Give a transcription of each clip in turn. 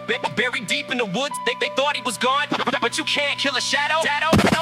Buried deep in the woods, they thought he was gone, but you can't kill a shadow.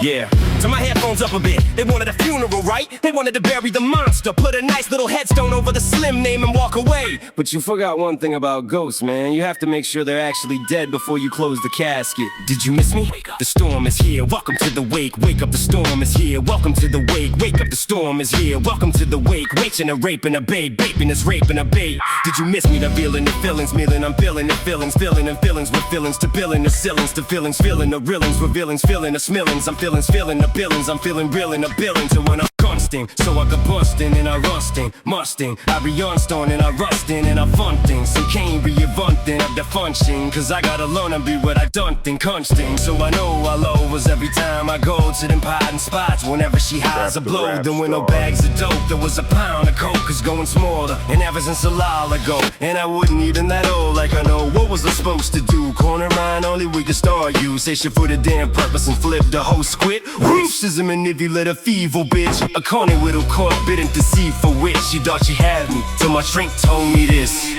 Yeah, turn my headphones up a bit. They wanted a funeral, right? They wanted to bury the monster, put a nice little headstone over the Slim name and walk away. But you forgot one thing about ghosts, man. You have to make sure they're actually dead before you close the casket. Did you miss me? The storm is here, welcome to the wake. Wake up, the storm is here, welcome to the wake. Wake up, the storm is here, welcome to the wake. Waking a rape and a babe, baping is raping a babe. Did you miss me? The feeling, the feelings, mealing, I'm feeling the feelings, filling and feelings with feelings to billing the ceilings to feelings, feeling the reelings with villains, feeling the smillings. I'm feelings, feeling the billings, I'm feeling real in the billings. And when I'm consting, so I could bustin' and I rusting, musting, I re-unstone and I rustin' and I funting. So can't re-evunting of the function, cause I gotta learn and be what I done think consting. So I know I low was every time I go to them potting spots. Whenever she hides a blow, then with no bags of dope, there was a pound of coke is going smaller. And ever since a while ago, and I wasn't even that old. Like I know what was I supposed to do? Corner mine, only we could start you. Say shit for the damn purpose and flip the whole squid. Racism and if you let a feeble bitch, a corny little caught bit and deceived for which she thought she had me, till my shrink told me this.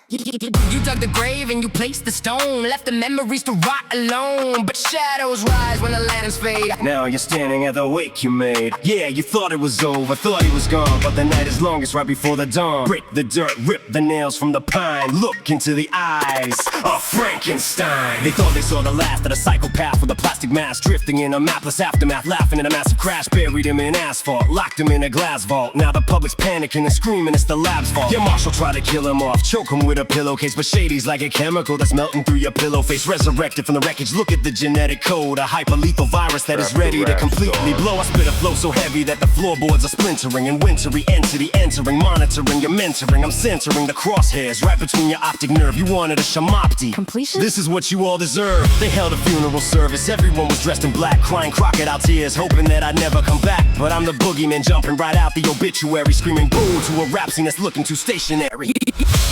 You dug the grave and you placed the stone, left the memories to rot alone. But shadows rise when the lanterns fade. Now you're standing at the wake you made. Yeah, you thought it was over, thought he was gone, but the night is longest right before the dawn. Break the dirt, rip the nails from the pine, look into the eyes of Frankenstein. They thought they saw the last of the psychopath with a plastic mask, drifting in a mapless aftermath, laughing in a massive crash. Buried him in asphalt, locked him in a glass vault. Now the public's panicking and screaming it's the lab's fault. Your marshal tried to kill him off, choke him with a pillowcase, but Shady's like a chemical that's melting through your pillow face. Resurrected from the wreckage, look at the genetic code. A hyperlethal virus that is ready to completely blow. I spit a flow so heavy that the floorboards are splintering, and wintry entity entering, monitoring your mentoring. I'm centering the crosshairs right between your optic nerve. You wanted a shamopti Completion? This is what you all deserve. They held a funeral service, everyone was dressed in black, crying crocodile tears, hoping that I'd never come back. But I'm the boogeyman jumping right out the obituary, screaming boo to a rap scene that's looking too stationary.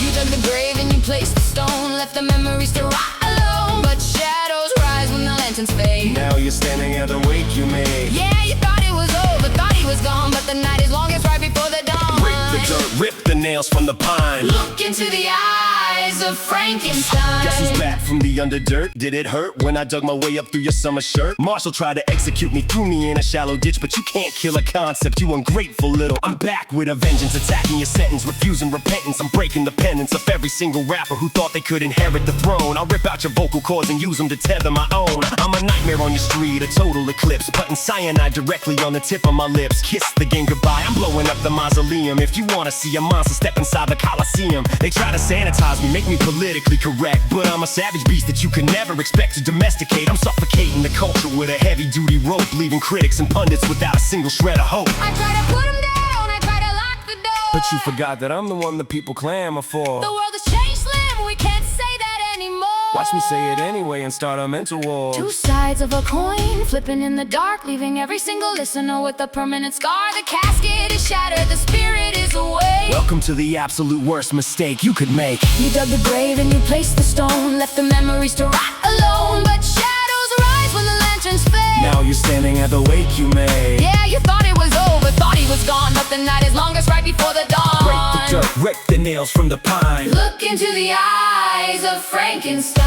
You dug the grave and you placed the stone, left the memories to rot alone. But shadows rise when the lanterns fade. Now you're standing at the wake you made. Yeah, you thought it was over, thought he was gone, but the night is longest right before the dawn. Break the dirt, rip the nails from the pine. Look into the eyes of Frankenstein. Guess who's back from the underdirt? Did it hurt when I dug my way up through your summer shirt? Marshall tried to execute me, threw me in a shallow ditch, but you can't kill a concept, you ungrateful little. I'm back with a vengeance, attacking your sentence, refusing repentance. I'm breaking the penance of every single rapper who thought they could inherit the throne. I'll rip out your vocal cords and use them to tether my own. I'm a nightmare on your street, a total eclipse, putting cyanide directly on the tip of my lips. Kiss the game goodbye, I'm blowing up the mausoleum. If you wanna see a monster, step inside the Coliseum. They try to sanitize me, make me politically correct, but I'm a savage beast that you could never expect to domesticate. I'm suffocating the culture with a heavy-duty rope, leaving critics and pundits without a single shred of hope. I try to put him down, I try to lock the door, But you forgot that I'm the one the people clamor for. the world has changed, Slim, we can't say that anymore. Watch me say it anyway and start a mental war. Two sides of a coin, flipping in the dark, leaving every single listener with a permanent scar. The casket is shattered, the spirit is away. Welcome to the absolute worst mistake you could make. You dug the grave and you placed the stone, left the memories to rot alone. But shadows rise when the lanterns fade. Now you're standing at the wake you made. Yeah, you thought it was over, thought he was gone, but the night is longest right before the dawn. Break the dirt, rip the nails from the pine. Look into the eyes of Frankenstein.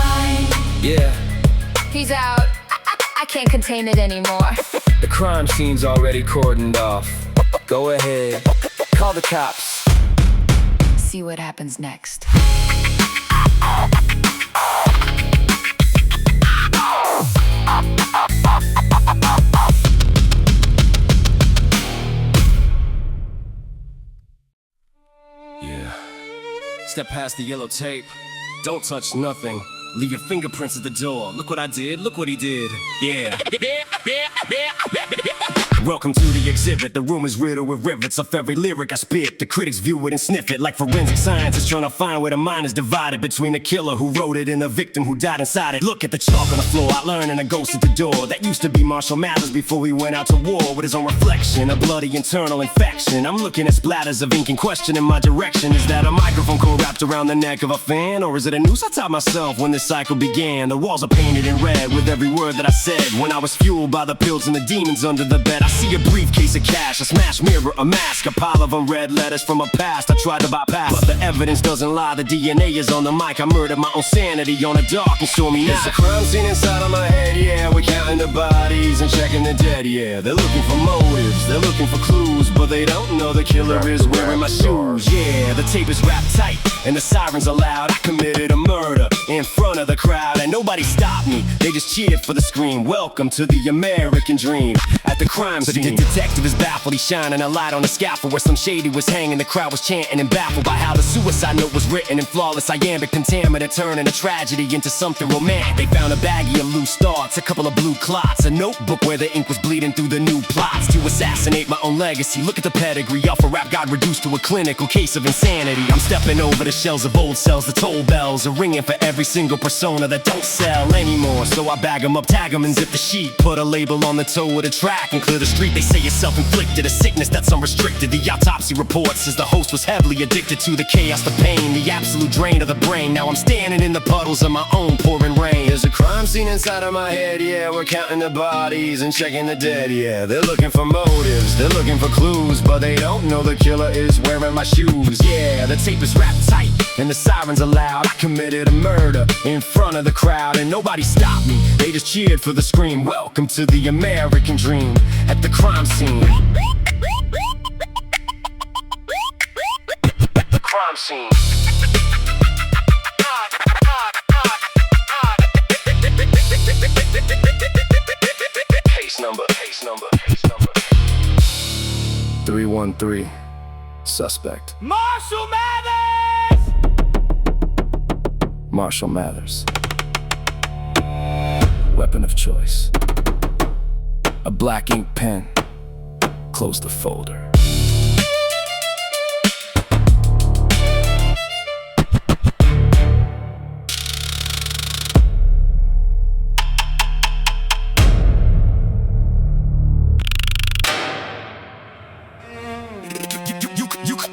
Yeah, He's out. I can't contain it anymore. the crime scene's already cordoned off. Go ahead, call the cops. See what happens next. Yeah. Step past the yellow tape. Don't touch nothing. Leave your fingerprints at the door. Look what I did, look what he did. Yeah. Welcome to the exhibit. The room is riddled with rivets of every lyric I spit. The critics view it and sniff it like forensic scientists trying to find where the mind is divided between the killer who wrote it and the victim who died inside it. Look at the chalk on the floor, outlining a ghost at the door. That used to be Marshall Mathers before he went out to war with his own reflection, a bloody internal infection. I'm looking at splatters of ink and questioning my direction. Is that a microphone cord wrapped around the neck of a fan, or is it a noose I tied myself when this cycle began. The walls are painted in red with every word that I said. When I was fueled by the pills and the demons under the bed, I see a briefcase of cash, a smashed mirror, a mask, a pile of unread letters from a past I tried to bypass. But the evidence doesn't lie, the DNA is on the mic. I murdered my own sanity on a dark and stormy night. It's a crime scene inside of my head, yeah. We're counting the bodies and checking the dead, yeah. They're looking for motives, they're looking for clues, but they don't know the killer is wearing my shoes. Yeah, the tape is wrapped tight and the sirens are loud. I committed a murder in front of the crowd and nobody stopped me. They just cheered for the scream. Welcome to the American dream. At the crime scene, the detective is baffled. He's shining a light on the scaffold where some shady was hanging. The crowd was chanting and baffled by how the suicide note was written in flawless iambic pentameter, turning a tragedy into something romantic. They found a baggie of loose thoughts, a couple of blue clots, a notebook where the ink was bleeding through the new plots to assassinate my own legacy. Look at the pedigree, off a rap got reduced to a clinical case of insanity. I'm stepping over the shells of old cells, the toll bells are ringing for every single persona that don't sell anymore. So I bag them up, tag them and zip the sheet, put a label on the toe of the track and clear the street. They say it's self-inflicted, a sickness that's unrestricted. The autopsy report says the host was heavily addicted to the chaos, the pain, the absolute drain of the brain. Now I'm standing in the puddles of my own pouring rain. There's a crime scene inside of my head, yeah. We're counting the bodies and checking the dead, yeah. They're looking for motives, they're looking for clues, but they don't know the killer is wearing my shoes. Yeah, the tape is wrapped tight and the sirens are loud. I committed a murder in front of the crowd and nobody stopped me. They just cheered for the scream. Welcome to the American dream. At the crime scene. At the crime scene. Case number 313. Suspect Marshall Mathers! Marshall Mathers. Weapon of choice. A black ink pen. Close the folder.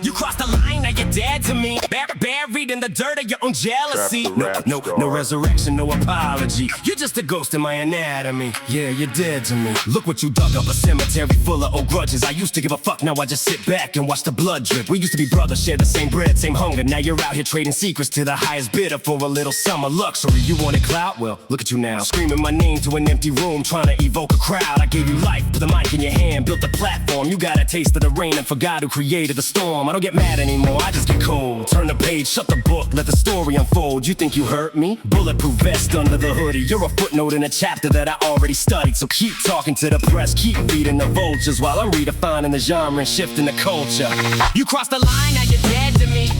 You crossed the line, now you're dead to me. Buried in the dirt of your own jealousy. No resurrection, no apology. You're just a ghost in my anatomy. Yeah, you're dead to me. Look what you dug up, a cemetery full of old grudges. I used to give a fuck, now I just sit back and watch the blood drip. We used to be brothers, share the same bread, same hunger. Now you're out here trading secrets to the highest bidder for a little summer luxury. You wanted clout? Well, look at you now. Screaming my name to an empty room, trying to evoke a crowd. I gave you life, put the mic in your hand, built a platform. You got a taste of the rain and forgot who created the storm. I don't get mad anymore, I just get cold. Turn the page, shut the book, let the story unfold. You think you hurt me? Bulletproof vest under the hoodie. You're a footnote in a chapter that I already studied. So keep talking to the press, keep feeding the vultures while I'm redefining the genre and shifting the culture. You crossed the line, now you're dead to me.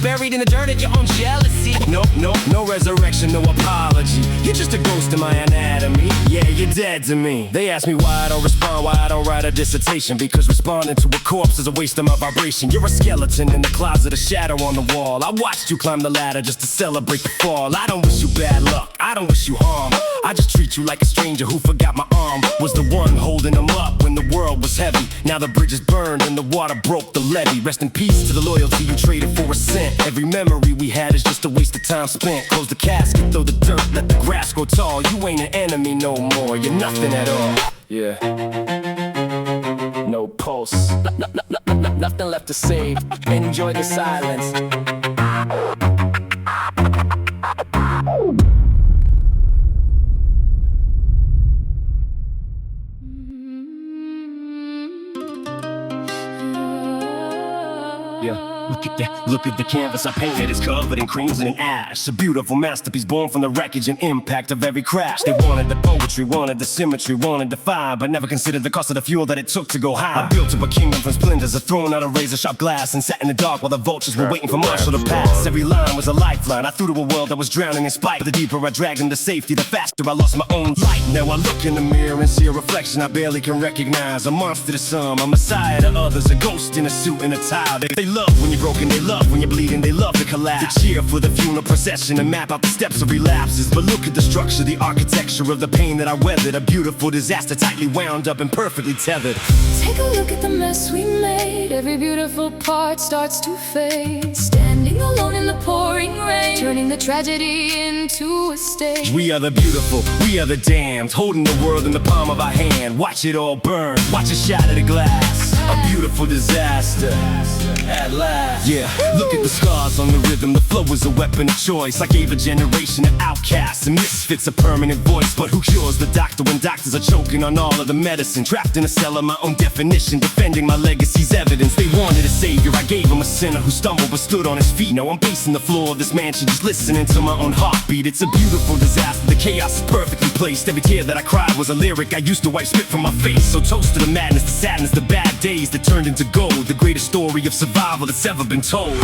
Buried in the dirt of your own jealousy. No resurrection, no apology. You're just a ghost in my anatomy. Yeah, you're dead to me. They ask me why I don't respond, why I don't write a dissertation. Because responding to a corpse is a waste of my vibration. You're a skeleton in the closet, a shadow on the wall. I watched you climb the ladder just to celebrate the fall. I don't wish you bad luck, I don't wish you harm. I just treat you like a stranger who forgot my arm. Was the one holding them up when the world was heavy. Now the bridge is burned and the water broke the levee. Rest in peace to the loyalty you traded for a cent. Every memory we had is just a waste of time spent. Close the casket, throw the dirt, let the grass grow tall. You ain't an enemy no more, you're nothing at all. Yeah. No pulse, nothing left to save. Enjoy the silence. Yeah. Look at the canvas I painted, it's covered in crimson and ash. A beautiful masterpiece born from the wreckage and impact of every crash. They wanted the poetry, wanted the symmetry, wanted the fire, but never considered the cost of the fuel that it took to go high. I built up a kingdom from splinters, I thrown out a razor-sharp glass and sat in the dark while the vultures were waiting for Marshall to pass. Every line was a lifeline I threw to a world that was drowning in spite. But the deeper I dragged them to safety, the faster I lost my own light. Now I look in the mirror and see a reflection I barely can recognize. A monster to some, a messiah to others, a ghost in a suit and a tie. They love when you're broken, they love when you're bleeding, they love to collapse. They cheer for the funeral procession and map out the steps of relapses. But look at the structure, the architecture of the pain that I weathered. A beautiful disaster, tightly wound up and perfectly tethered. Take a look at the mess we made. Every beautiful part starts to fade. Standing alone in the pouring rain, turning the tragedy into a stage. We are the beautiful, we are the damned, holding the world in the palm of our hand. Watch it all burn, watch it shatter the glass. A beautiful disaster at last. Yeah, look at the scars on the rhythm. The flow is a weapon of choice. I gave a generation of outcasts and misfits a permanent voice. But who cures the doctor when doctors are choking on all of the medicine? Trapped in a cell of my own definition, defending my legacy's evidence. They wanted a savior, I gave him a sinner who stumbled but stood on his feet. Now I'm pacing the floor of this mansion, just listening to my own heartbeat. It's a beautiful disaster, the chaos is perfectly placed. Every tear that I cried was a lyric I used to wipe spit from my face. So toast to the madness, the sadness, the bad days that turned into gold. The greatest story of survival that's ever been told.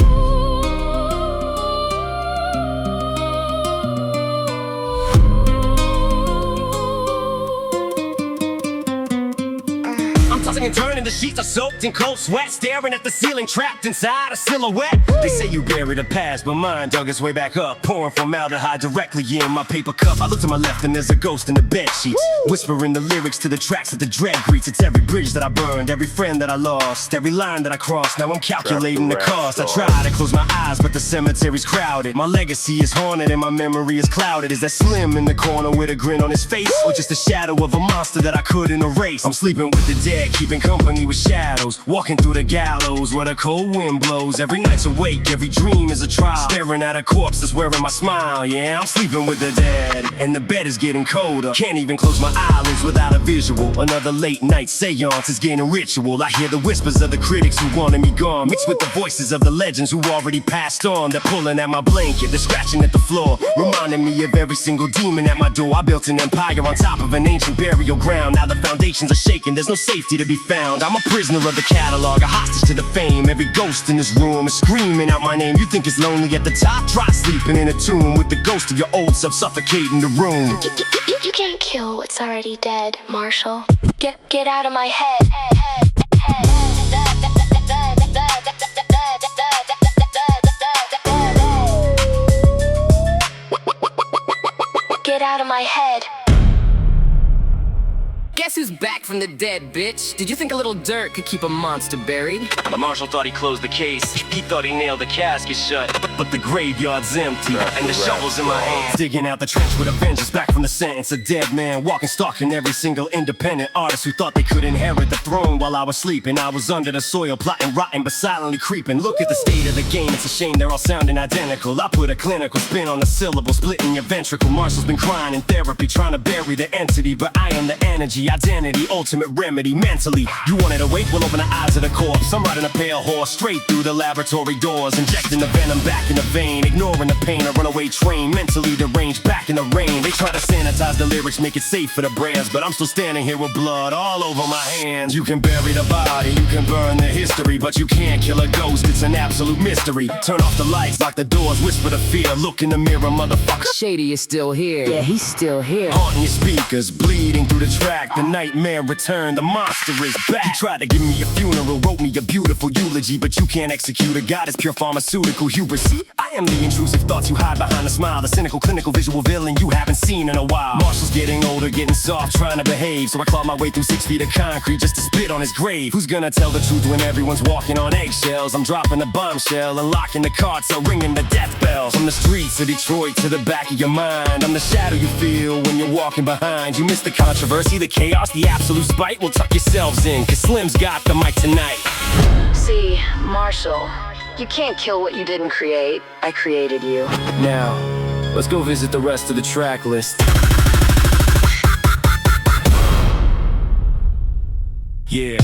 Tossing and turning, the sheets are soaked in cold sweat, staring at the ceiling, trapped inside a silhouette. They say you buried the past, but mine dug its way back up, pouring formaldehyde directly in my paper cup. I look to my left and there's a ghost in the bed sheets, whispering the lyrics to the tracks that the dread greets. It's every bridge that I burned, every friend that I lost, every line that I crossed. Now I'm calculating the cost. I try to close my eyes, but the cemetery's crowded. My legacy is haunted and my memory is clouded. Is that Slim in the corner with a grin on his face, or just a shadow of a monster that I couldn't erase? I'm sleeping with the dead, keeping company with shadows, walking through the gallows where the cold wind blows. Every night's awake, every dream is a trial, staring at a corpse that's wearing my smile. Yeah, I'm sleeping with the dead, and the bed is getting colder. Can't even close my eyelids without a visual. Another late night seance is getting ritual. I hear the whispers of the critics who wanted me gone, mixed with the voices of the legends who already passed on. They're pulling at my blanket, they're scratching at the floor, reminding me of every single demon at my door. I built an empire on top of an ancient burial ground. Now the foundations are shaking, there's no safety to be found. I'm a prisoner of the catalog, a hostage to the fame. Every ghost in this room is screaming out my name. You think it's lonely at the top? Try sleeping in a tomb with the ghost of your old self suffocating the room. You can't kill what's already dead, Marshall. Get out of my head. Get out of my head. Guess who's back from the dead, bitch? Did you think a little dirt could keep a monster buried? But Marshall thought he closed the case. He thought he nailed the casket shut. But the graveyard's empty, and the shovel's in my hands. Digging out the trench with a vengeance, back from the sentence. A dead man walking, stalking every single independent artist who thought they could inherit the throne while I was sleeping. I was under the soil, plotting, rotting, but silently creeping. Look at the state of the game, it's a shame they're all sounding identical. I put a clinical spin on the syllable, splitting your ventricle. Marshall's been crying in therapy, trying to bury the entity, but I am the energy. Identity, ultimate remedy, mentally. You wanted to wait? Well, open the eyes of the corpse. I'm riding a pale horse straight through the laboratory doors, injecting the venom back in the vein, ignoring the pain. A runaway train, mentally deranged, back in the rain. They try to sanitize the lyrics, make it safe for the brands, but I'm still standing here with blood all over my hands. You can bury the body, you can burn the history, but you can't kill a ghost, it's an absolute mystery. Turn off the lights, lock the doors, whisper the fear. Look in the mirror, motherfucker. Shady is still here. Yeah, he's still here. Haunting your speakers, bleeding through the track. The nightmare returned, the monster is back. You tried to give me a funeral, wrote me a beautiful eulogy, but you can't execute a god, it's pure pharmaceutical hubris. See, I am the intrusive thoughts you hide behind a smile, the cynical, clinical, visual villain you haven't seen in a while. Marshall's getting older, getting soft, trying to behave, so I clawed my way through 6 feet of concrete just to spit on his grave. Who's gonna tell the truth when everyone's walking on eggshells? I'm dropping a bombshell and locking the cartel, ringing the death bells. From the streets of Detroit to the back of your mind, I'm the shadow you feel when you're walking behind. You miss the controversy, the chaos, the absolute spite. Well, tuck yourselves in, cause Slim's got the mic tonight. See, Marshall, you can't kill what you didn't create. I created you. Now, let's go visit the rest of the track list. Yeah.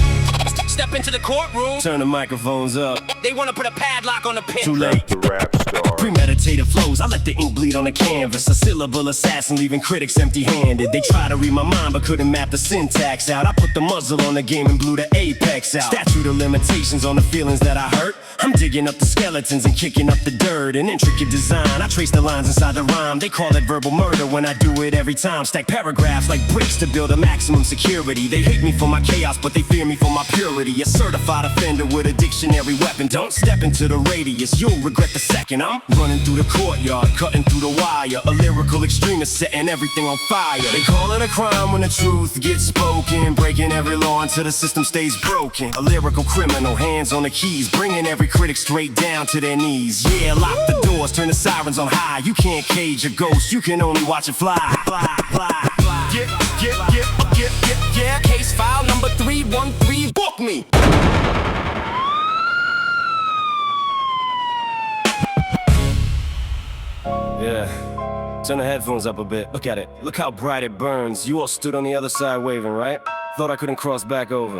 Step into the courtroom. Turn the microphones up. They wanna put a padlock on the pen. Too late. The rap star. Premeditated flows, I let the ink bleed on the canvas. A syllable assassin leaving critics empty-handed. They try to read my mind but couldn't map the syntax out. I put the muzzle on the game and blew the apex out. Statute of limitations on the feelings that I hurt. I'm digging up the skeletons and kicking up the dirt. An intricate design, I trace the lines inside the rhyme. They call it verbal murder when I do it every time. Stack paragraphs like bricks to build a maximum security. They hate me for my chaos but they fear me for my purity. A certified offender with a dictionary weapon. Don't step into the radius, you'll regret the second. I'm running through the courtyard, cutting through the wire. A lyrical extremist setting everything on fire. They call it a crime when the truth gets spoken, breaking every law until the system stays broken. A lyrical criminal, hands on the keys, bringing every critic straight down to their knees. Yeah, lock the doors, turn the sirens on high. You can't cage a ghost, you can only watch it fly. Fly, fly, fly. Yeah. Case file number 313, book me. Yeah, turn the headphones up a bit. Look at it, look how bright it burns. You all stood on the other side waving, right? Thought I couldn't cross back over.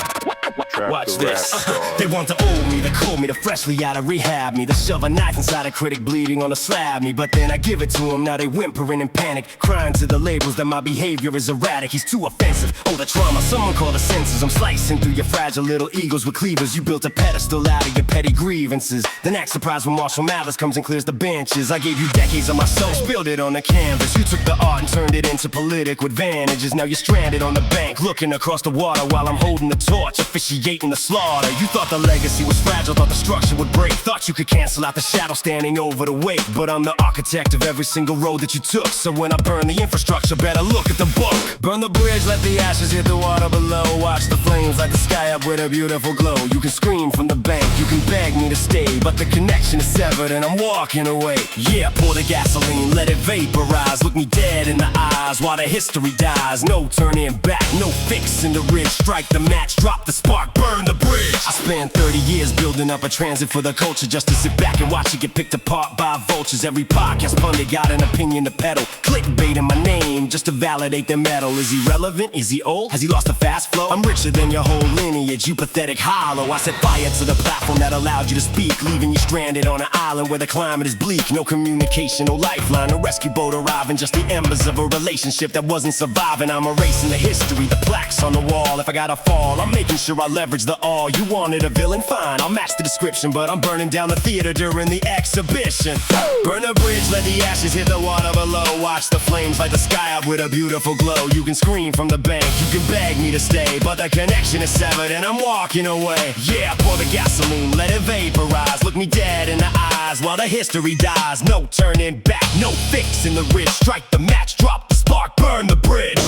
Watch this. They want to old me, they call me the freshly out of rehab me. They shove a knife inside a critic bleeding on a slab me. But then I give it to them, now they whimpering in panic, crying to the labels that my behavior is erratic. He's too offensive, oh the trauma, someone call the senses. I'm slicing through your fragile little egos with cleavers. You built a pedestal out of your petty grievances. Then act surprised when Marshall Mathers comes and clears the benches. I gave you decades of my soul, spilled it on the canvas. You took the art and turned it into political advantages. Now you're stranded on the bank, looking across the water while I'm holding the torch, officiating the slaughter. You thought the legacy was fragile, thought the structure would break, thought you could cancel out the shadow standing over the wake. But I'm the architect of every single road that you took, so when I burn the infrastructure, better look at the book. Burn the bridge, let the ashes hit the water below. Watch the flames light the sky up with a beautiful glow. You can scream from the bank, you can beg me to stay, but the connection is severed and I'm walking away. Yeah, pour the gasoline, let it vaporize. Look me dead in the eyes while the history dies. No turning back, no fixing the ridge. Strike the match, drop the spark, burn the bridge. I spent 30 years building up a transit for the culture, just to sit back and watch it get picked apart by vultures. Every podcast pundit got an opinion to peddle, clickbait in my name just to validate their metal. Is he relevant? Is he old? Has he lost a fast flow? I'm richer than your whole lineage, you pathetic hollow. I set fire to the platform that allowed you to speak, leaving you stranded on an island where the climate is bleak. No communication, no lifeline, no rescue boat arriving, just the embers of a relationship that wasn't surviving. I'm erasing the history, the plaques on the wall. If I gotta fall, I'm making sure I leverage the all. You wanted a villain, fine, I'll match the description, but I'm burning down the theater during the exhibition. Burn the bridge, let the ashes hit the water below. Watch the flames light the sky up with a beautiful glow. You can scream from the bank, you can beg me to stay, but the connection is severed and I'm walking away. Yeah, pour the gasoline, let it vaporize. Look me dead in the eyes while the history dies. No turning back, no fixing the ridge. Strike the match, drop the spark, burn the bridge.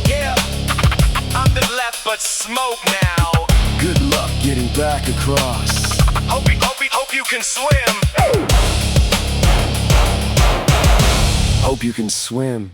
Yeah. I'm the left but smoke now. Good luck getting back across. Hope you can swim. Hope you can swim.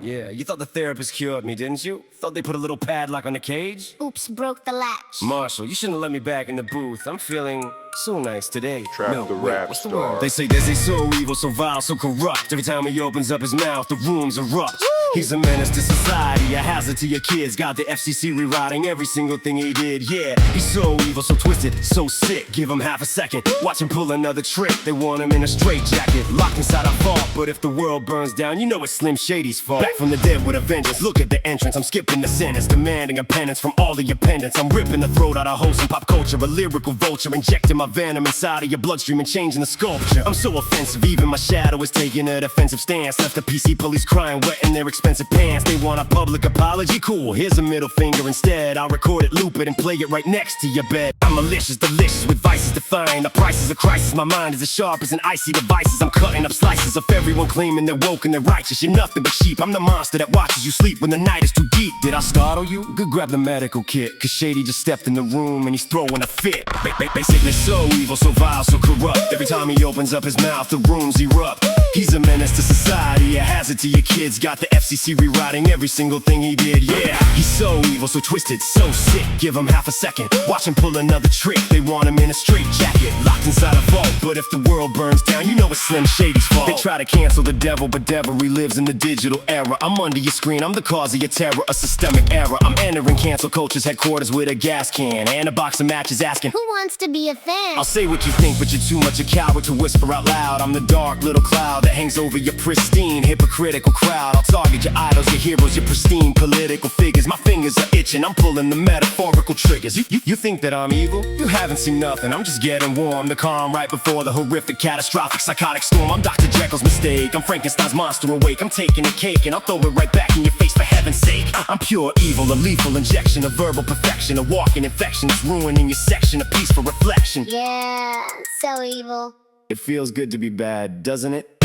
Yeah, you thought the therapist cured me, didn't you? Thought they put a little padlock on the cage? Oops, broke the latch. Marshall, you shouldn't have let me back in the booth. I'm feeling so nice today. Trap the rap what's the star. word? They say this ain't so evil, so vile, so corrupt. Every time he opens up his mouth, the rooms erupt. He's a menace to society, a hazard to your kids. Got the FCC rewriting every single thing he did. Yeah, he's so evil, so twisted, so sick. Give him half a second, watch him pull another trick. They want him in a straitjacket, locked inside a vault. But if the world burns down, you know it's Slim Shady's fault. Back from the dead with a vengeance, look at the entrance. I'm skipping the sentence, demanding a penance from all of your pendants. I'm ripping the throat out of wholesome pop culture, a lyrical vulture, injecting my venom inside of your bloodstream and changing the sculpture. I'm so offensive, even my shadow is taking a defensive stance. Left the PC police crying, wet in their expensive pants. They want a public apology, cool, here's a middle finger instead. I'll record it, loop it, and play it right next to your bed. I'm malicious, delicious, with vices defined. The price is a crisis, my mind is as sharp as an icy devices. I'm cutting up slices of everyone claiming they're woke and they're righteous. You're nothing but sheep, I'm the monster that watches you sleep when the night is too deep. Did I startle you? Good, grab the medical kit, cause Shady just stepped in the room and he's throwing a fit. Basically so evil, so vile, so corrupt. Every time he opens up his mouth, the rooms erupt. He's a menace to society, a hazard to your kids. Got the FCC rewriting every single thing he did, yeah. He's so evil, so twisted, so sick. Give him half a second, watch him pull another trick. They want him in a straitjacket, locked inside a vault. But if the world burns down, you know it's Slim Shady's fault. They try to cancel the devil, but devil relives in the digital era. I'm under your screen, I'm the cause of your terror, a systemic error. I'm entering cancel culture's headquarters with a gas can and a box of matches asking, Who wants to be a fan? I'll say what you think, but you're too much a coward to whisper out loud. I'm the dark little cloud that hangs over your pristine, hypocritical crowd. I'll target your idols, your heroes, your pristine political figures. My fingers are itching, I'm pulling the metaphorical triggers. You think that I'm evil? You haven't seen nothing, I'm just getting warm. The calm right before before the horrific, catastrophic, psychotic storm. I'm Dr. Jekyll's mistake, I'm Frankenstein's monster awake. I'm taking a cake and I'll throw it right back in your face for heaven's sake. I'm pure evil, a lethal injection, a verbal perfection, a walking infection that's ruining your section, a piece for reflection. Yeah, so evil. It feels good to be bad, doesn't it?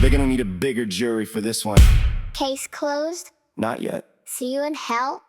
They're gonna need a bigger jury for this one. Case closed. Not yet. See you in hell.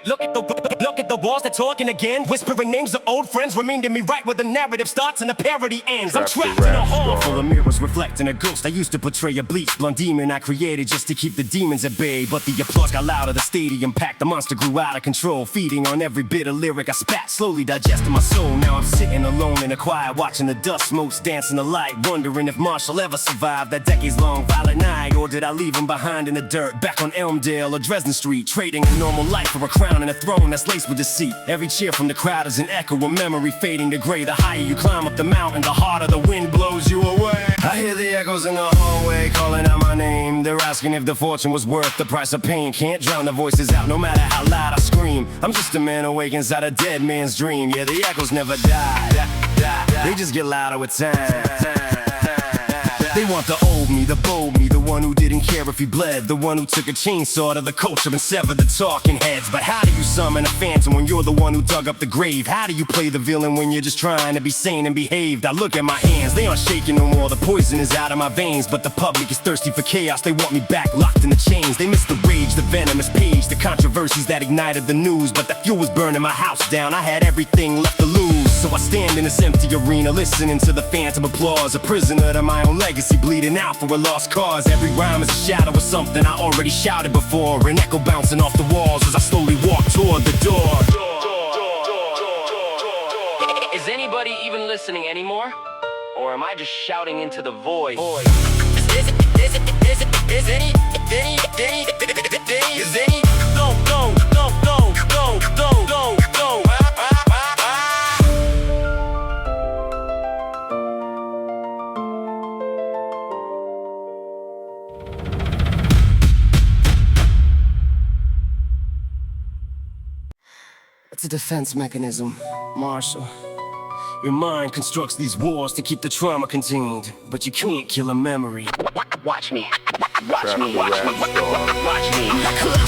Look at the walls, they're talking again, whispering names of old friends, reminding me right where the narrative starts and the parody ends. I'm trapped in a hall full of mirrors reflecting a ghost. I used to portray a bleached blonde demon I created just to keep the demons at bay. But the applause got louder, the stadium packed, the monster grew out of control, feeding on every bit of lyric I spat, slowly digesting my soul. Now I'm sitting alone in the quiet, watching the dust smokes dance in the light, wondering if Marshall ever survived that decades-long violent night, or did I leave him behind in the dirt, back on Elmdale or Dresden Street, trading a normal life for a crown and a throne that's laced with deceit. Every cheer from the crowd is an echo of memory fading to gray. The higher you climb up the mountain, the harder the wind blows you away. I hear the echoes in the hallway calling out my name. They're asking if the fortune was worth the price of pain. Can't drown the voices out no matter how loud I scream. I'm just a man awake inside a dead man's dream. Yeah, the echoes never die. They just get louder with time. They want the old me, the bold me, the one who didn't care if he bled, the one who took a chainsaw to the culture and severed the talking heads. But how do you summon a phantom when you're the one who dug up the grave? How do you play the villain when you're just trying to be sane and behaved? I look at my hands, they aren't shaking no more, the poison is out of my veins. But the public is thirsty for chaos, they want me back locked in the chains. They miss the rage, the venomous page, the controversies that ignited the news. But the fuel was burning my house down, I had everything left to lose. So I stand in this empty arena, listening to the phantom applause, a prisoner to my own legacy, bleeding out for a lost cause. Every rhyme is a shadow of something I already shouted before, an echo bouncing off the walls as I slowly walk toward the door. Is anybody even listening anymore? Or am I just shouting into the void? Is any? Go. It's a defense mechanism, Marshall. Your mind constructs these wars to keep the trauma contained, but you can't kill a memory. Watch me. Watch me. Locked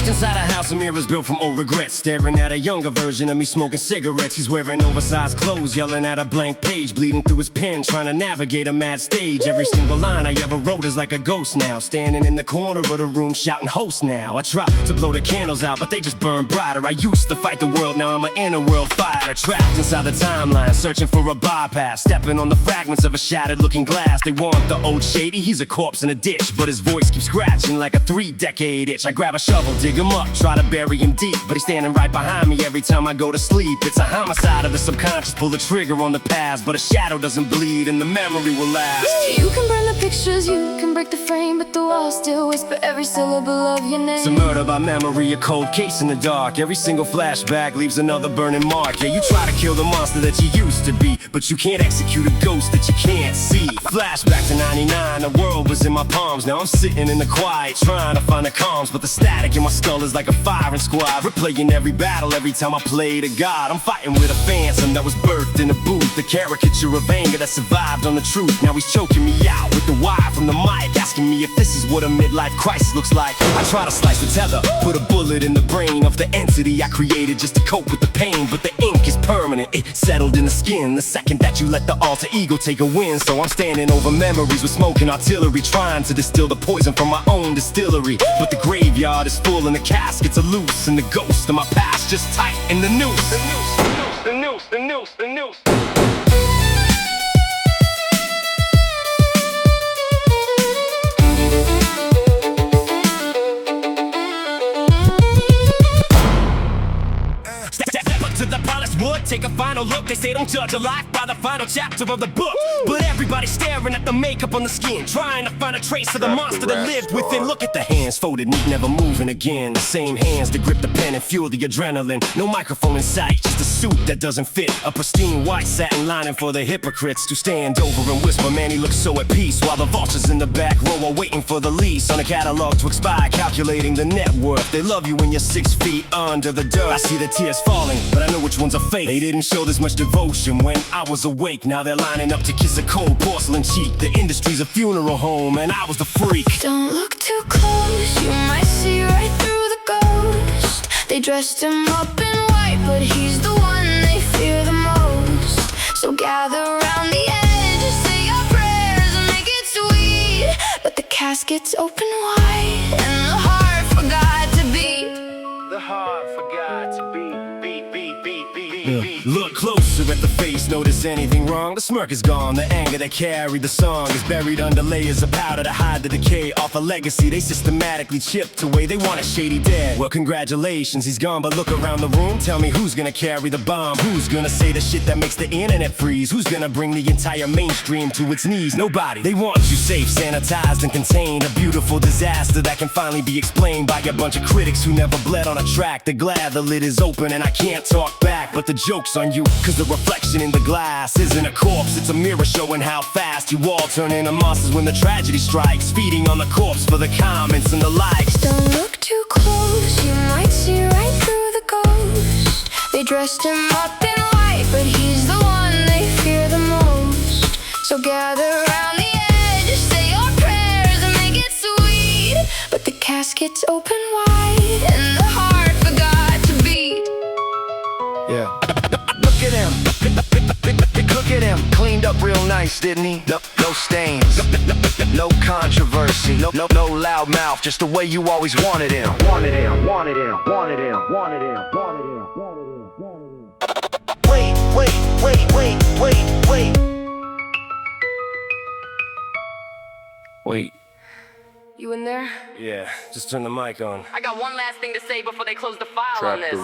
inside a house of mirrors built from old regrets, staring at a younger version of me smoking cigarettes. He's wearing oversized clothes, yelling at a blank page, bleeding through his pen, trying to navigate a mad stage. Every single line I ever wrote is like a ghost now, standing in the corner of the room shouting host now. I try to blow the candles out, but they just burn brighter. I used to fight the world, now I'm an inner world fighter, trapped inside the timeline, searching for a bypass, stepping on the fragments of a shattered looking glass. They want the old shady, he's a corpse in a ditch, but his voice keeps scratching like a 3-decade itch. I grab a shovel, dig him up, try to bury him deep, but he's standing right behind me every time I go to sleep. It's a homicide of the subconscious, pull the trigger on the past, but a shadow doesn't bleed and the memory will last. You can burn the pictures, you can break the frame, but the walls still whisper every syllable of your name. It's a murder by memory, a cold case in the dark. Every single flashback leaves another burning mark. Yeah, you try to kill the monster that you used to be, but you can't execute a ghost that you can't see. Flashback to 99, the world was in my palms. Now I'm sitting in the quiet, trying to find the calms, but the static in my skull is like a firing squad, replaying every battle every time I play to God. I'm fighting with a phantom that was birthed in a booth, the caricature of anger that survived on the truth. Now he's choking me out with the wire from the mic, asking me if this is what a midlife crisis looks like. I try to slice the tether, put a bullet in the brain of the entity I created just to cope with the pain, but the ink is permanent, it settled in the skin the second that you let the alter ego take a win. So I'm standing over memories with smoking artillery, trying to distill the poison from my own distillery. But the graveyard is full and the caskets are loose, and the ghost of my past just tight in the noose. The noose. Step up to the polished wood, take a fine final look. They say don't judge a life by the final chapter of the book. But everybody's staring at the makeup on the skin, trying to find a trace of the monster that lived within. Look at the hands folded neat, never moving again. The same hands that grip the pen and fuel the adrenaline. No microphone in sight, just a suit that doesn't fit. A pristine white satin lining for the hypocrites to stand over and whisper, man, he looks so at peace. While the vultures in the back row are waiting for the lease on a catalog to expire, calculating the net worth. They love you when you're 6 feet under the dirt. I see the tears falling, but I know which ones are fake. They didn't show this much devotion when I was awake. Now they're lining up to kiss a cold porcelain cheek. The industry's a funeral home and I was the freak. Don't look too close, you might see right through the ghost. They dressed him up in white, but he's the one they fear the most. So gather around the edge, say your prayers and make it sweet. But the casket's open wide and the heart forgot to beat. The heart forgot to beat. Look closer at the face, notice anything wrong? The smirk is gone, the anger that carried the song is buried under layers of powder to hide the decay. Off a legacy they systematically chipped away. They want a shady dead. Well, congratulations, he's gone, but look around the room. Tell me who's gonna carry the bomb? Who's gonna say the shit that makes the internet freeze? Who's gonna bring the entire mainstream to its knees? Nobody. They want you safe, sanitized and contained. A beautiful disaster that can finally be explained by a bunch of critics who never bled on a track. They're glad the lid is open and I can't talk back, but the joke's on you, cause the reflection in the glass isn't a corpse, it's a mirror showing how fast you all turn into monsters when the tragedy strikes, feeding on the corpse for the comments and the likes. Don't look too close, you might see right through the ghost. They dressed him up in white, but he's the one they fear the most. So gather around the edge, say your prayers and make it sweet. But the casket's open wide and the heart forgot to beat. Yeah. Look at him. Look at him. Cleaned up real nice, didn't he? No stains. No controversy. No loud mouth. Just the way you always wanted him. Wanted him. Wanted him. Wanted him. Wanted him. Wanted him. Wanted him. Wanted him. Wait. You in there? Yeah, just turn the mic on. I got one last thing to say before they close the file on this.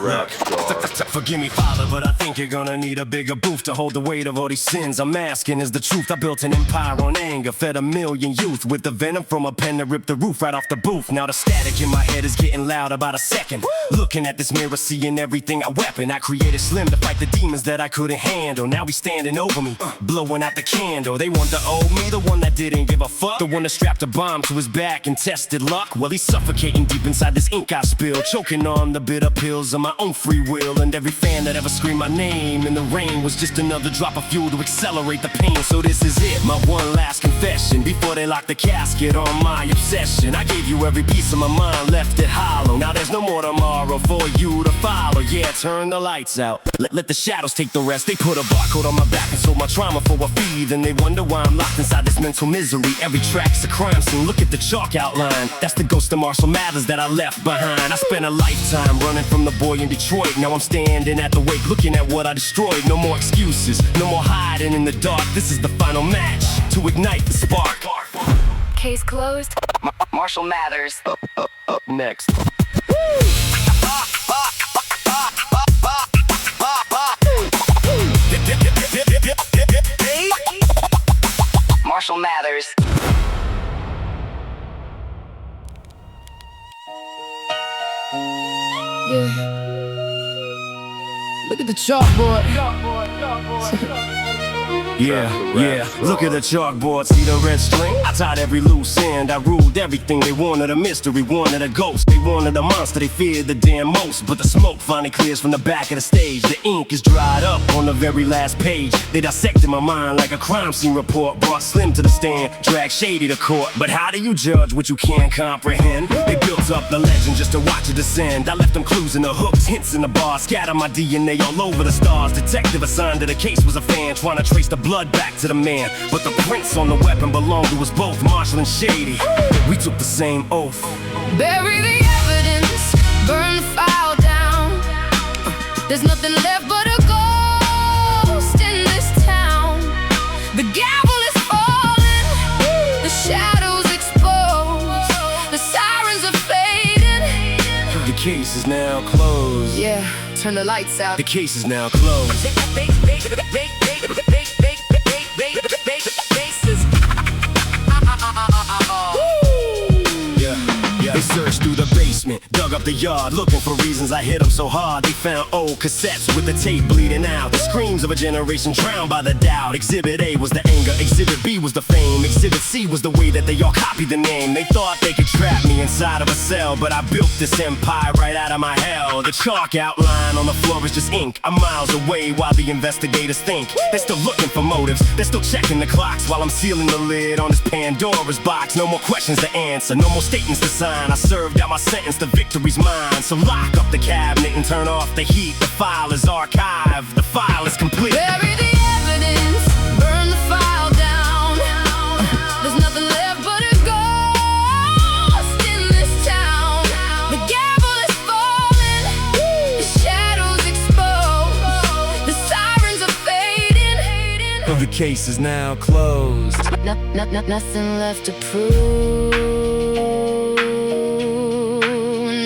Forgive me, Father, but I think you're gonna need a bigger booth to hold the weight of all these sins. I'm asking, is the truth I built an empire on anger, fed 1 million youth with the venom from a pen that ripped the roof right off the booth. Now the static in my head is getting loud about a second. Looking at this mirror, seeing everything I weapon. I created Slim to fight the demons that I couldn't handle. Now he's standing over me, blowing out the candle. They want the old me, the one that didn't give a fuck, the one that strapped a bomb to his back and tested luck. Well, he's suffocating deep inside this ink I spilled, choking on the bitter pills of my own free will. And every fan that ever screamed my name in the rain was just another drop of fuel to accelerate the pain. So this is it, my one last confession, before they lock the casket on my obsession. I gave you every piece of my mind, left it hollow. Now there's no more tomorrow for you to follow. Yeah, turn the lights out, let the shadows take the rest. They put a barcode on my back and sold my trauma for a fee. Then they wonder why I'm locked inside this mental misery. Every track's a crime scene, look at the chalk outline. That's the ghost of Marshall Mathers that I left behind. I spent a lifetime running from the boy in Detroit. Now I'm standing at the wake looking at what I destroyed. No more excuses, no more hiding in the dark. This is the final match to ignite the spark. Case closed. Marshall Mathers. Up next. Marshall Mathers. Yeah. Look at the chalkboard. Yeah, look at the chalkboard, see the red string? I tied every loose end, I ruled everything. They wanted a mystery, wanted a ghost. They wanted a monster, they feared the damn most. But the smoke finally clears from the back of the stage. The ink is dried up on the very last page. They dissected my mind like a crime scene report. Brought Slim to the stand, dragged Shady to court. But how do you judge what you can't comprehend? They built up the legend just to watch it descend. I left them clues in the hooks, hints in the bars. Scattered my DNA all over the stars. Detective assigned to the case was a fan, trying to trace the blood back to the man. But the prints on the weapon belonged to us both, Marshall and Shady. We took the same oath. Bury the evidence, burn the file down. There's nothing left but a ghost in this town. The gavel is falling, the shadows exposed, the sirens are fading. The case is now closed. Yeah. turn the lights out. The case is now closed. They searched through the basement, dug up the yard, looking for reasons I hit them so hard. They found old cassettes with the tape bleeding out. The screams of a generation drowned by the doubt. Exhibit A was the anger, Exhibit B was the fame, Exhibit C was the way that they all copied the name. They thought they could trap me inside of a cell, but I built this empire right out of my hell. The chalk outline on the floor is just ink. I'm miles away while the investigators think. They're still looking for motives, they're still checking the clocks while I'm sealing the lid on this Pandora's box. No more questions to answer, no more statements to sign. I served out my sentence, the victory's mine. So lock up the cabinet and turn off the heat. The file is archived, the file is complete. Bury the evidence, burn the file down. There's nothing left but a ghost in this town. The gavel is falling, the shadows exposed, the sirens are fading. The case is now closed. Nothing left to prove,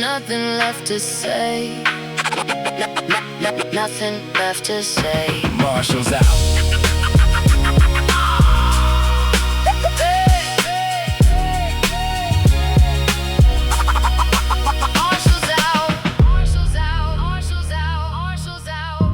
nothing left to say. Nothing left to say. Marshall's out. Marshall's out. Marshall's out. Marshall's out. Marshall's out.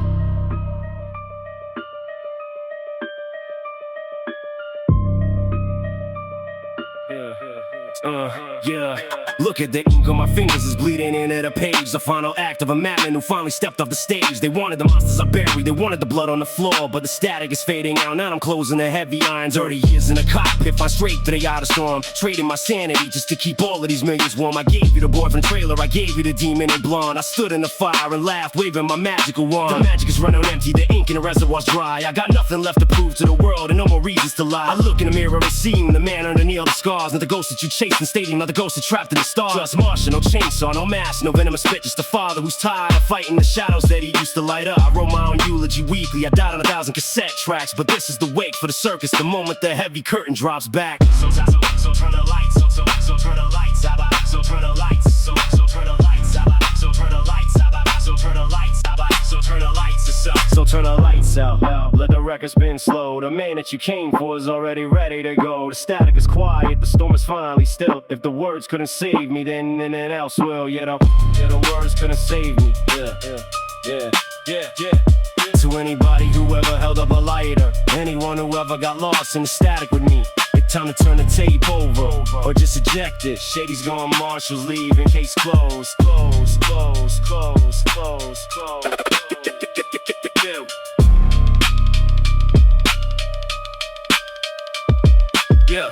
Yeah. Look at the ink on my fingers is bleeding into the page. The final act of a madman who finally stepped off the stage. They wanted the monsters I buried, they wanted the blood on the floor, but the static is fading out. Now I'm closing the heavy irons. 30 years in the cockpit, flying straight through the outer storm, trading my sanity just to keep all of these millions warm. I gave you the boy from the trailer, I gave you the demon in blonde. I stood in the fire and laughed, waving my magical wand. The magic is running empty, the ink in the reservoir's dry. I got nothing left to prove to the world and no more reasons to lie. I look in the mirror and see the man underneath all the scars, not the ghost that you chased and stadium, not the ghost that trapped in the stars. Just Marshall, no chainsaw, no mask, no venomous spit, just a father who's tired of fighting the shadows that he used to light up. I wrote my own eulogy weekly, I died on 1,000 cassette tracks, but this is the wake for the circus, the moment the heavy curtain drops back. So turn the lights, so turn the lights, so turn the lights, so turn the lights, so turn the lights, so turn the lights, so turn the lights out. So turn the lights out, let the record spin slow. The man that you came for is already ready to go. The static is quiet, the storm is finally still. If the words couldn't save me, then else will. Yeah, the words couldn't save me. Yeah. To anybody who ever held up a lighter, anyone who ever got lost in the static with me, it's time to turn the tape over, or just eject it. Shady's gone, Marshall's leaving, case closed. Close. Yeah.